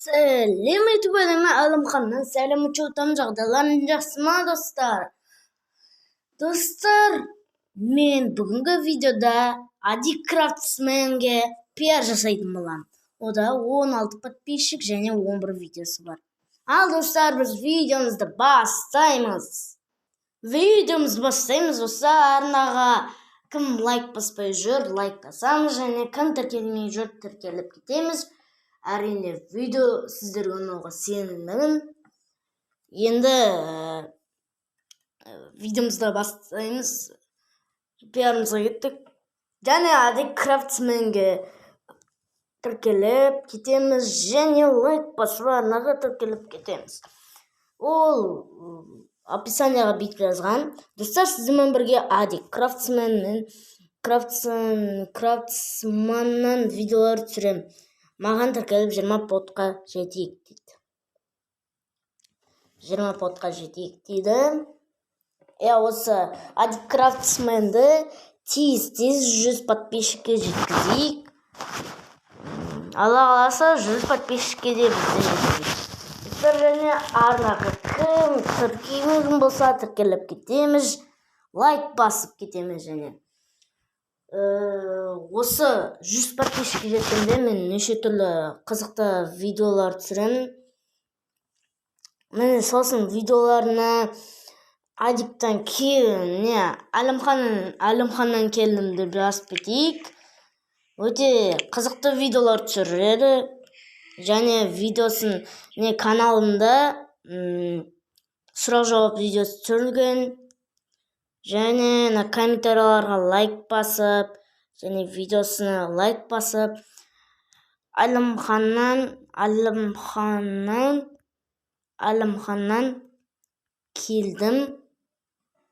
Сәлем айтып өтемін Әлімханнан. Сәлем ұчуытым жағдайларың жақсы ма, достар? Достар, мен бүгінгі видеода Ади Крафтсменге пиар жасайтын боламын. Ода 16 подписчик және 11 видеосы бар. Ал достар, біз видеомызды бастаймыз. Осы арнаға кім лайк баспай жүр, лайк басамыз, және кім тіркелмей жүр, тіркеліп кетеміз. Әрине, видео сіздерге ұнауға сенімдімін. Енді видеомызды бастаймыз. Пиарымызға кеттік. Және Ади Крафтсменге тіркеліп кетеміз, және лайк басып арнаға тіркеліп кетеміз. Ол описанияға бүйтіп жазған. Достар, сіздермен бірге Ади Крафтсманнан видеолар түсіремін. Маған тіркеліп 20 подқа жетейік дейді. 20 подқа жетейік дейді. Осы Ади Крафтсменді тез 100 подписчикке жеткізейік. Алла қаласа 100 подписчикке де бізде жеткізейік. Және арнаға кім тіркелмеген болса тіркеліп кетеміз, лайк басып кетеміз. Және осы 100 подписчикке жеткенде мен неше түрлі қызықты видеолар түсіремін. Мен сосын видеоларына Адиктан Әлімханнан келдім деп жазып кетейік. Өте қызықты видеолар түсіреді. Және видеосын каналымда сұрақ-жауап видеосы түсірілген. Және комментарияларға лайк басып, және видеосына лайк басып, Әлімханнан келдім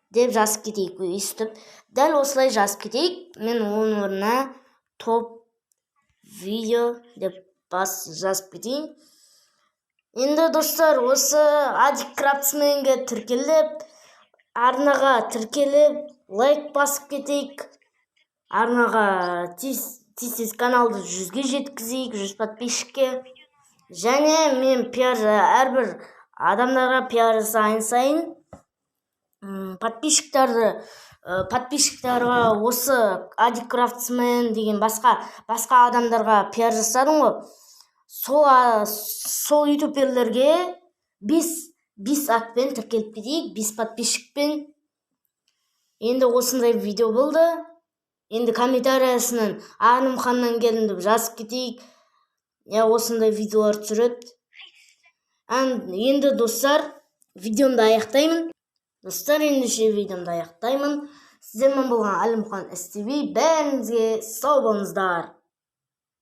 деп жазып кетейік. Өйстіп, дәл осылай жазып кетейік. Мен оның орнына топ видео деп жазып кетейін. Енді достар, осы Ади Крафтсменге тіркеліп, арнаға тіркеліп, лайк басып кетейік. Арнаға тез каналды 100-ге жеткізейік, 100 подписчикке. Және мен әрбір адамдарға пиар жасайын сайын подписчиктарға осы Ади Крафтсмен деген басқа адамдарға пиар жасадым ғой. Сол ютуберлерге 5 атпен тіркеліп кетейік, 5 подписчикпен. Енді осындай видео болды. Енді комментариясынан Әлімханнан келдім деп жазып кетейік. Осындай видеолар түсіреді. Енді достар, видеомды аяқтаймын. Сіздермен болған Әлімхан СТV. Бәріңізге сау болыңыздар.